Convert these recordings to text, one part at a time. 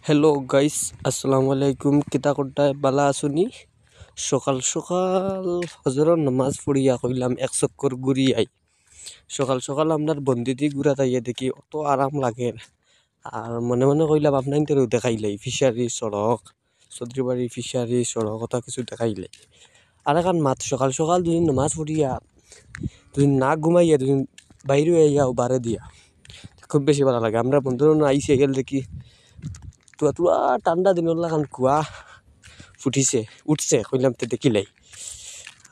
Hello guys, আসসালামু আলাইকুম। কিতা করতে বালা আসুনি? সকাল সকাল হজরের নামাজ পড়িয়া কইলাম এক চক্কর ঘুরি আই। সকাল সকাল আপনার বন্দিতি ঘুরা তাইয়া দেখি অত আরাম লাগে। আর মনে মনে কইলাম আপনার ইন্টারভিউ দেখাইলাই ফিশারি সড়ক, চৌধুরীবাড়ি ফিশারি সড়ক কথা কিছু দেখাইলাই। আর এখন মাত সকাল সকাল দুদিন নামাজ পড়িয়া দুদিন না ঘুমাইয়া দুদিন বাইরে আইয়া বারে দিয়া খুব বেশি ভালো লাগে। আমরা বন্ধুরা আইসি গেল দেখি তুয়া তুয়া ঠান্ডা দিনের লাগান কুয়া ফুটিছে উঠছে কইলাম তো দেখিলাই।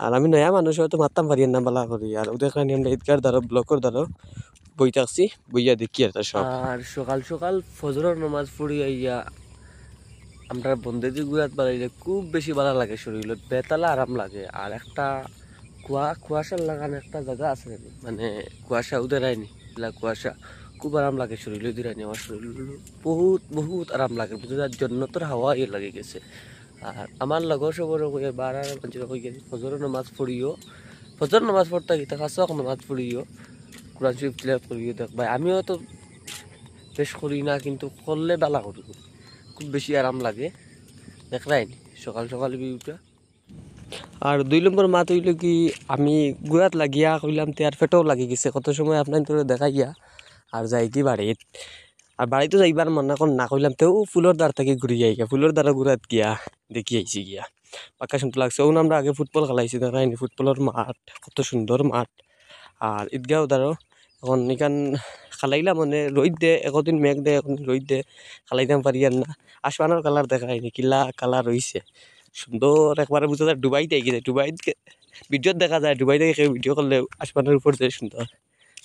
আর আমি নয়া মানুষ হয়তো মারতাম পারি না বালা করি। আর ওদের কারণে আমরা ঈদগার দ্বারা ব্লকের দ্বারা বই থাকছি বইয়া দেখি আর সব। আর সকাল সকাল ফজরের নামাজ পড়ি আইয়া আমরা বন্ধুদি গুড়াত বাড়াইলে খুব বেশি ভালো লাগে, শরীরে বেতালা আরাম লাগে। আর একটা কুয়াশার লাগানো একটা জায়গা আছে, মানে কুয়াশা উদের আইনি কুয়াশা খুব আরাম লাগে শরীরে দিরানি। আমার শরীর বহুত বহুত আরাম লাগে, বুঝার জন্য তোর হাওয়া ইয়ে লাগে গেছে। আর আমার লগর সবর বার কই গেছি ফজর নামাজ পড়িও, ফজর নামাজ পড়তে গিয়ে কাছক নামাজ পড়িও, কোরআন শরীফ তিলাওয়াত করিও। দেখ ভাই আমিও তো বেশ করি না, কিন্তু করলে বালা করি, খুব বেশি আরাম লাগে। দেখলাই সকাল সকাল ভিউটা। আর 2 নম্বর মাত হইল কি, আমি গুড়াত লাগিয়া কইলাম তে আর পেটও লাগি গেছে কত সময় আপনার তোর দেখাইয়া। আর যাই কি বাড়িত, আর বাড়িতে যাইবার মনে কর না কইলাম তেও ফুলের দ্বার থেকে ঘুরি যাই গিয়া, ফুলের দ্বারা ঘুরাত গিয়া দেখি আইছি গিয়া পাক্কা সুন্দর লাগছে। ওন আমরা আগে ফুটবল খেলাইছি, দেখাইনি ফুটবলের মাঠ কত সুন্দর মাঠ। আর ঈদগাঁও দ্বারা এখন এখান খেলাইলাম মানে রোদ দে, একদিন মেঘ দে একদিন রোদ দে, খেলাইতাম পারি আর না। আসমানের কালার দেখাইনি কিলা কালার হইছে সুন্দর, একবারে বুঝা যায় ডুবাইতে গেছে। ডুবাইতে ভিডিওত দেখা যায়, ডুবাই থেকে কেউ ভিডিও করলে আসমানের উপর যায় সুন্দর।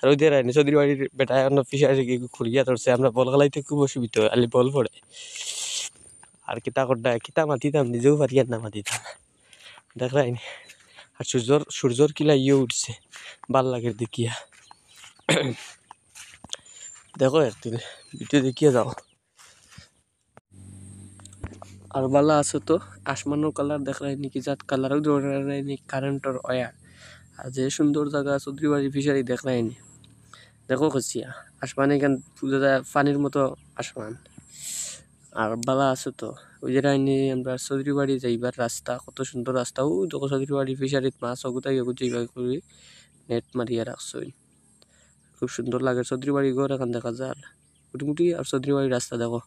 আর ওই দিয়ে রায়নি চৌধুরী বাড়ির বেটা এখন ফিসারি খুঁড়িয়া ধরছে, আমরা বল খেলাইতে খুব অসুবিধা হয়, আলি বল পড়ে। আর কিতা করতে কিতা মাতিতাম নিজেও পারি আর না মাতিতাম, দেখলাইনি। আর সূর্যর কিলা ইয়ে উঠছে, ভাল লাগে দেখিয়া। দেখো একদিন ভিডিও দেখিয়া যাও। আর বালা আছে তো আসমানের কালার দেখলাই নাকি, যাত কালারও ধরে নি কারেন্টর ওয়ার। আর যে সুন্দর জায়গা চৌধুরী বাড়ি ফিশারি দেখলাই নি, দেখো কচিয়া আসমান এখান পুজো যায় পানির মতো আসমান। আর বালা আছে তো ওই যে রাইনি আমরা চৌধুরী বাড়ি যাইবার রাস্তা, কত সুন্দর রাস্তা। ও দেখো চৌধুরী বাড়ি ফিশারিত মাছ অগুতাই যাইবার করি নেট মারিয়া রাখছই, খুব সুন্দর লাগে। চৌধুরী বাড়ি ঘর এখান দেখা যায় মোটামুটি। আর চৌধুরী বাড়ির রাস্তা দেখো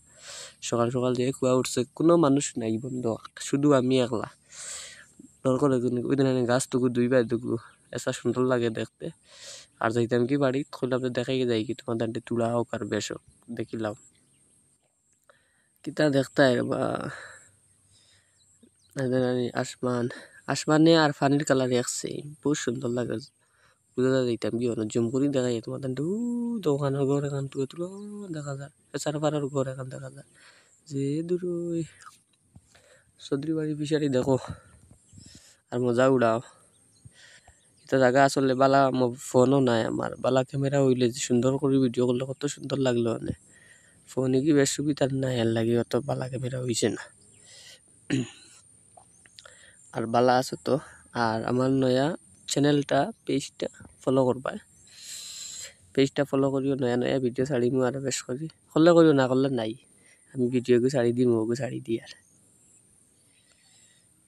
সকাল সকাল যে কুয়া উঠছে, কোনো মানুষ নাই বন্ধ, শুধু আমি একলা। দরকার ওই দিন গাছ টুকু দুইবার টুকু এসা সুন্দর লাগে দেখতে। আর যাইতাম কি বাড়ি খুললাম দেখাই যাই কি তোমার দাঁড়িয়ে তুলা হোক আর বেশ হোক দেখিলাম কিতা দেখতে বা আসমান আসমানে আর পানির কালার একছে, বহুত সুন্দর লাগে। বুঝা যাইতাম কি জুম করি দেখাই তোমার দাঁড়িয়ে দোকানের ঘর এখান থেকে তুলো দেখা যায়, এছাড়া পাড়ার ঘর এখান দেখা যায় যে দূর চৌধুরী বাড়ি ফিশারি দেখো আর মজা উড়াও। এটা জায়গা আসলে বালা ফোনও নাই আমার, বালা ক্যামেরা হইলে যে সুন্দর করে ভিডিও করলে কত সুন্দর লাগলো। মানে ফোনে কি বেশ সুবিধার নাই, আর লাগে অত বালা ক্যামেরা হইছে না। আর বালা আছে তো। আর আমার নয়া চ্যানেলটা পেজটা ফলো করবা, পেজটা ফলো করিও, নয়া নয়া ভিডিও ছাড়িমু আর বেশ করি। করলে করিও না করলে নাই, আমি ভিডিওকে ছাড়ি দিই, মুখকে ছাড়ি দিই। আর